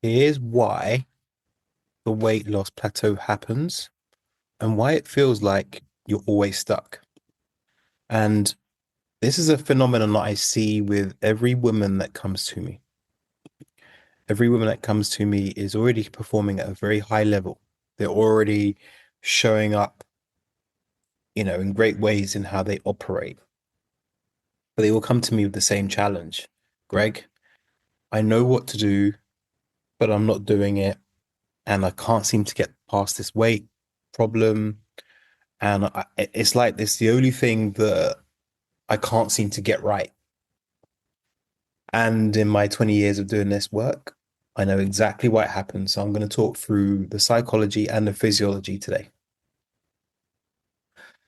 Here's why the weight loss plateau happens and why it feels like you're always stuck. And this is a phenomenon that I see with every woman that comes to me. Every woman that comes to me is already performing at a very high level. They're already showing up, in great ways in how they operate. But they all come to me with the same challenge. Greg, I know what to do, but I'm not doing it. And I can't seem to get past this weight problem. And it's like it's the only thing that I can't seem to get right. And in my 20 years of doing this work, I know exactly why it happens. So I'm going to talk through the psychology and the physiology today.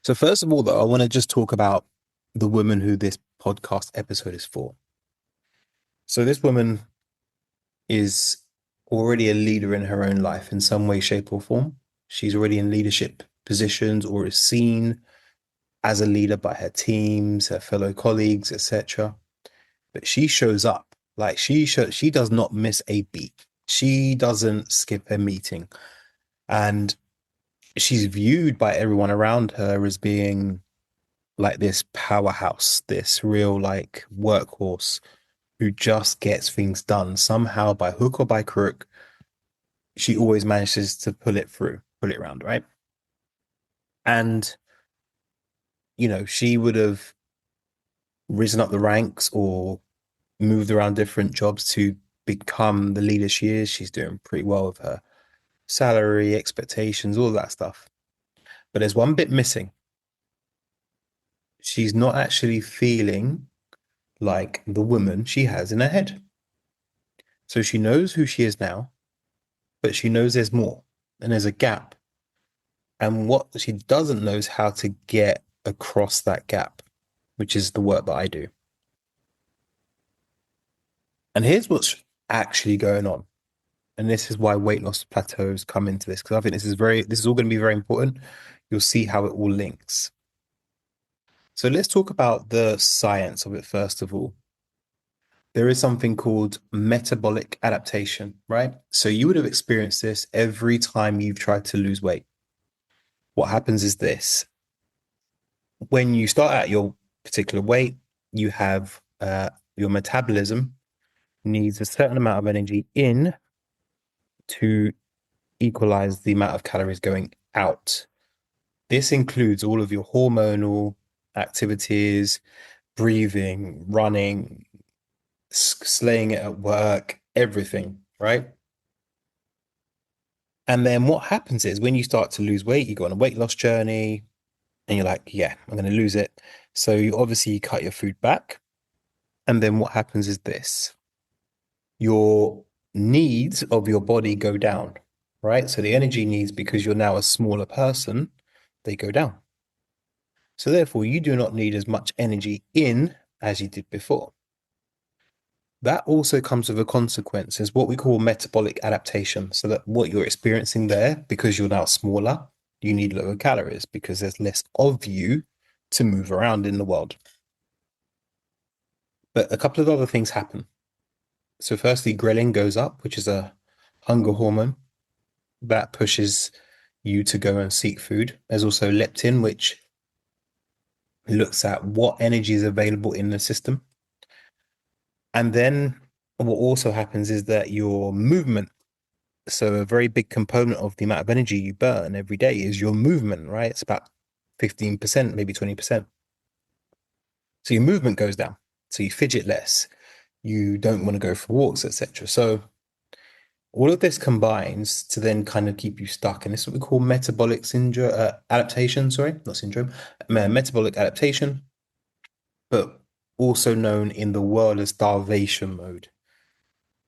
So first of all, though, I want to just talk about the woman who this podcast episode is for. So this woman is already a leader in her own life in some way, shape, or form. She's already in leadership positions or is seen as a leader by her teams, her fellow colleagues, etc. But she shows up like she does not miss a beat. She doesn't skip a meeting, and she's viewed by everyone around her as being like this powerhouse, this real like workhorse who just gets things done somehow by hook or by crook. She always manages to pull it through, pull it around, right? And she would have risen up the ranks or moved around different jobs to become the leader she is. She's doing pretty well with her salary, expectations, all that stuff. But there's one bit missing. She's not actually feeling like the woman she has in her head. So she knows who she is now, but she knows there's more and there's a gap. And what she doesn't know is how to get across that gap, which is the work that I do. And here's what's actually going on. And this is why weight loss plateaus come into this, because I think this is all going to be very important. You'll see how it all links. So let's talk about the science of it first of all. There is something called metabolic adaptation, right? So you would have experienced this every time you've tried to lose weight. What happens is this. When you start at your particular weight, you have your metabolism needs a certain amount of energy in to equalize the amount of calories going out. This includes all of your hormonal activities, breathing, running, slaying it at work, everything, right? And then what happens is when you start to lose weight, you go on a weight loss journey and you're like, yeah, I'm going to lose it. So you obviously cut your food back. And then what happens is this, your needs of your body go down, right? So the energy needs, because you're now a smaller person, they go down. So therefore, you do not need as much energy in as you did before. That also comes with a consequence, is what we call metabolic adaptation. So that what you're experiencing there, because you're now smaller, you need lower calories because there's less of you to move around in the world. But a couple of other things happen. So firstly, ghrelin goes up, which is a hunger hormone that pushes you to go and seek food. There's also leptin, which looks at what energy is available in the system. And then what also happens is that your movement, so a very big component of the amount of energy you burn every day is your movement, right? It's about 15%, maybe 20%. So your movement goes down. So you fidget less. You don't want to go for walks, etc. So all of this combines to then kind of keep you stuck. And this is what we call metabolic syndrome, adaptation, sorry, not syndrome, metabolic adaptation, but also known in the world as starvation mode.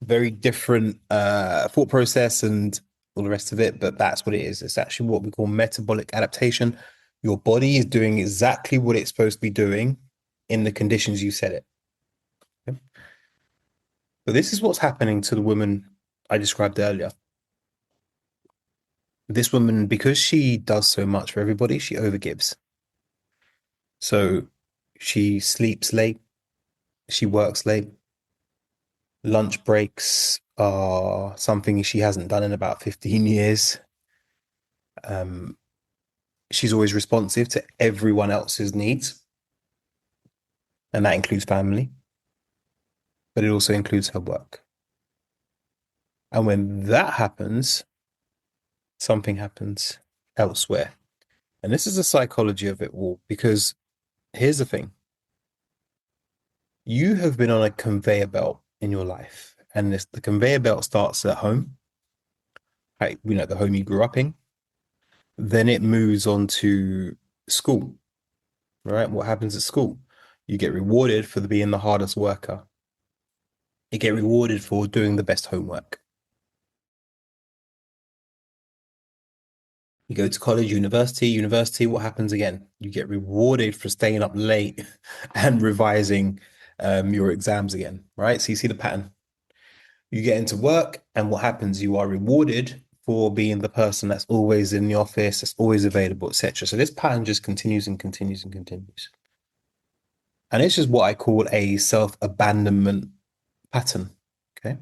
Very different thought process and all the rest of it, but that's what it is. It's actually what we call metabolic adaptation. Your body is doing exactly what it's supposed to be doing in the conditions you set it. Okay? But this is what's happening to the woman I described earlier. This woman, because she does so much for everybody, she overgives. So she sleeps late, she works late, lunch breaks are something she hasn't done in about 15 years. Um, she's always responsive to everyone else's needs, and that includes family, but it also includes her work. And when that happens, something happens elsewhere. And this is the psychology of it all, because here's the thing. You have been on a conveyor belt in your life, and the conveyor belt starts at home, right? The home you grew up in. Then it moves on to school, right? What happens at school? You get rewarded for being the hardest worker. You get rewarded for doing the best homework. You go to college, university, what happens again? You get rewarded for staying up late and revising your exams again, right? So you see the pattern. You get into work, and what happens? You are rewarded for being the person that's always in the office, that's always available, etc. So this pattern just continues and continues and continues. And it's just what I call a self-abandonment pattern. Okay.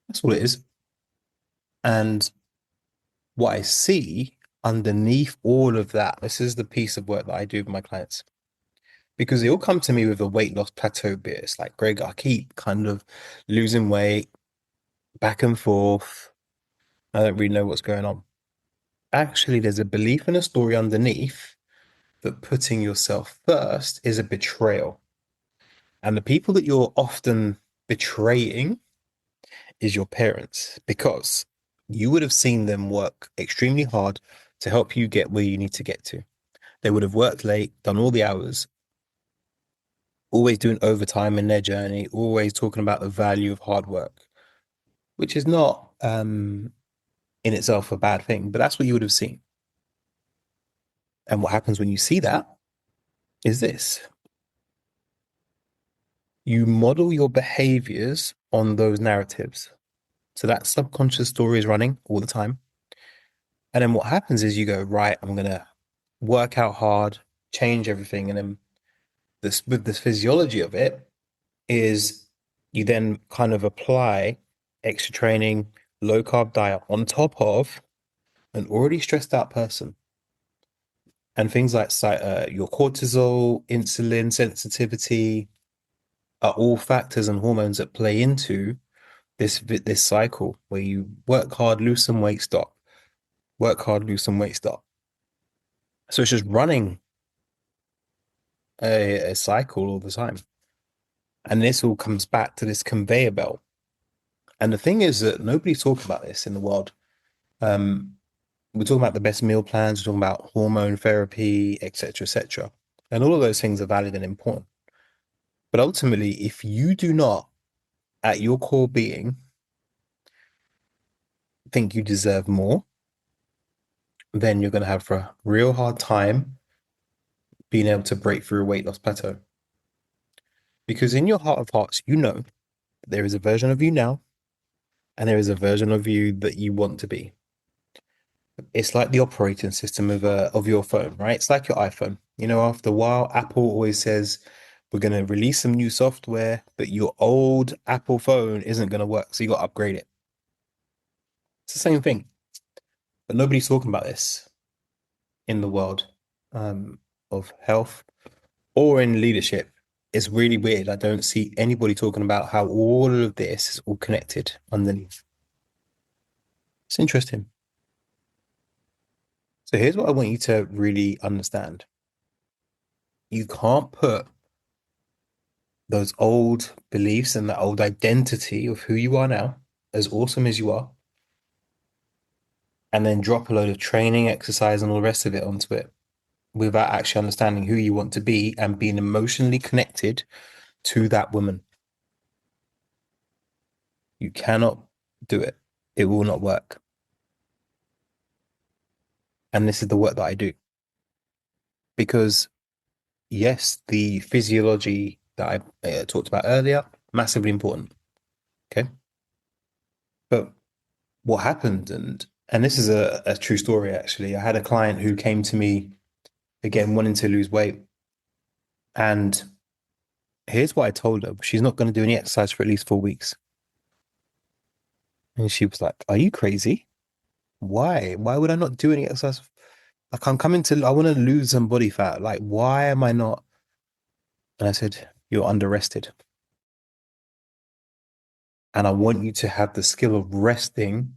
That's all it is. And what I see underneath all of that, this is the piece of work that I do with my clients. Because they all come to me with a weight loss plateau bit. It's like, Greg, I keep kind of losing weight back and forth. I don't really know what's going on. Actually, there's a belief and a story underneath that putting yourself first is a betrayal. And the people that you're often betraying is your parents, because you would have seen them work extremely hard to help you get where you need to get to. They would have worked late, done all the hours, always doing overtime in their journey, always talking about the value of hard work, which is not in itself a bad thing, but that's what you would have seen. And what happens when you see that is this: you model your behaviors on those narratives. So that subconscious story is running all the time. And then what happens is you go, right, I'm going to work out hard, change everything. And then this, with this physiology of it, is you then kind of apply extra training, low carb diet on top of an already stressed out person. And things like your cortisol, insulin sensitivity are all factors and hormones that play into this cycle where you work hard, lose some weight, stop. Work hard, lose some weight, stop. So it's just running a cycle all the time. And this all comes back to this conveyor belt. And the thing is that nobody's talking about this in the world. Um, we're talking about the best meal plans, we're talking about hormone therapy, etc., etc. And all of those things are valid and important. But ultimately, if you do not, at your core being, think you deserve more, then you're going to have a real hard time being able to break through a weight loss plateau. Because in your heart of hearts, you know there is a version of you now, and there is a version of you that you want to be. It's like the operating system of your phone, right? It's like your iPhone. After a while, Apple always says, we're going to release some new software, but your old Apple phone isn't going to work. So you got to upgrade it. It's the same thing. But nobody's talking about this in the world of health or in leadership. It's really weird. I don't see anybody talking about how all of this is all connected underneath. It's interesting. So here's what I want you to really understand. You can't put those old beliefs and that old identity of who you are now, as awesome as you are, and then drop a load of training, exercise, and all the rest of it onto it without actually understanding who you want to be and being emotionally connected to that woman. You cannot do it. It will not work. And this is the work that I do. Because yes, the physiology that I talked about earlier, massively important. Okay. But what happened, and this is a true story, actually. I had a client who came to me again wanting to lose weight. And here's what I told her. She's not going to do any exercise for at least 4 weeks. And she was like, "Are you crazy? Why? Why would I not do any exercise? Like I want to lose some body fat. Like, why am I not?" And I said, "You're underrested. And I want you to have the skill of resting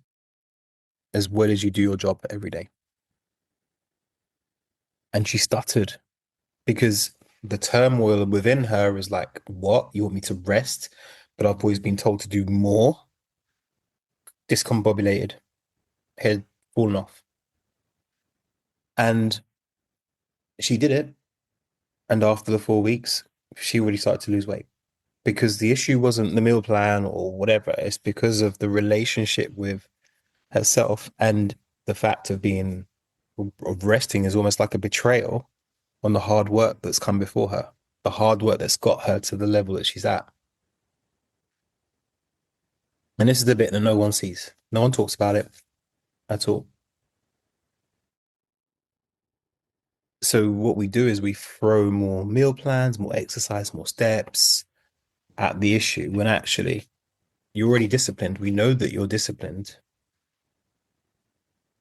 as well as you do your job every day." And she stuttered because the turmoil within her is like, "What? You want me to rest? But I've always been told to do more." Discombobulated, head fallen off. And she did it. And after the 4 weeks, she already started to lose weight because the issue wasn't the meal plan or whatever. It's because of the relationship with herself and the fact of being of resting is almost like a betrayal on the hard work that's come before her, the hard work that's got her to the level that she's at. And this is the bit that no one sees. No one talks about it at all. So what we do is we throw more meal plans, more exercise, more steps at the issue when actually you're already disciplined. We know that you're disciplined.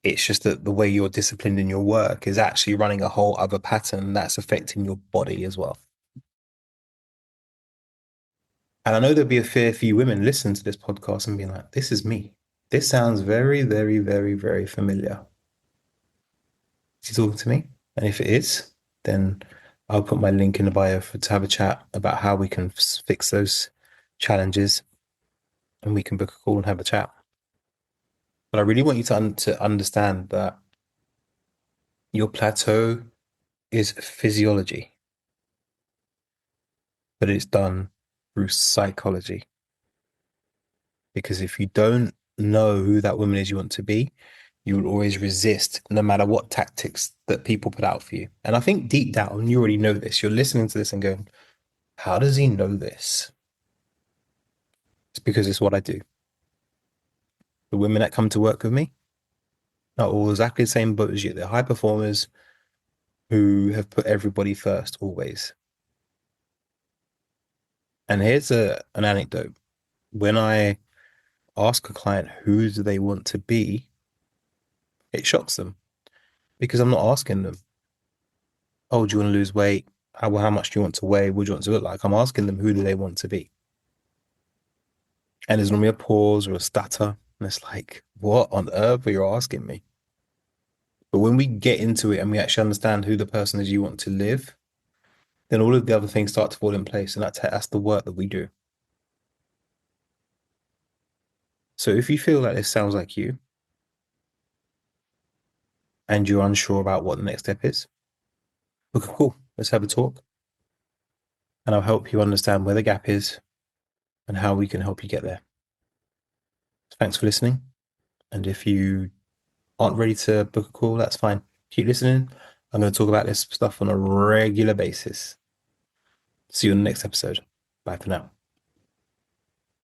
It's just that the way you're disciplined in your work is actually running a whole other pattern that's affecting your body as well. And I know there'll be a fair few women listening to this podcast and being like, this is me. This sounds very, very, very, very familiar. Is he talking to me? And if it is, then I'll put my link in the bio to have a chat about how we can fix those challenges and we can book a call and have a chat. But I really want you to understand that your plateau is physiology, but it's done through psychology. Because if you don't know who that woman is you want to be, you will always resist no matter what tactics that people put out for you. And I think deep down, you already know this. You're listening to this and going, how does he know this? It's because it's what I do. The women that come to work with me are all exactly the same boat as you. They're high performers who have put everybody first always. And here's an anecdote. When I ask a client who do they want to be, it shocks them because I'm not asking them, oh, do you want to lose weight? How much do you want to weigh? What do you want to look like? I'm asking them who do they want to be? And there's normally a pause or a stutter. And it's like, what on earth are you asking me? But when we get into it and we actually understand who the person is you want to live, then all of the other things start to fall in place. And that's the work that we do. So if you feel like this sounds like you and you're unsure about what the next step is, look, cool. Let's have a talk. And I'll help you understand where the gap is and how we can help you get there. Thanks for listening. And if you aren't ready to book a call, that's fine. Keep listening. I'm going to talk about this stuff on a regular basis. See you in the next episode. Bye for now.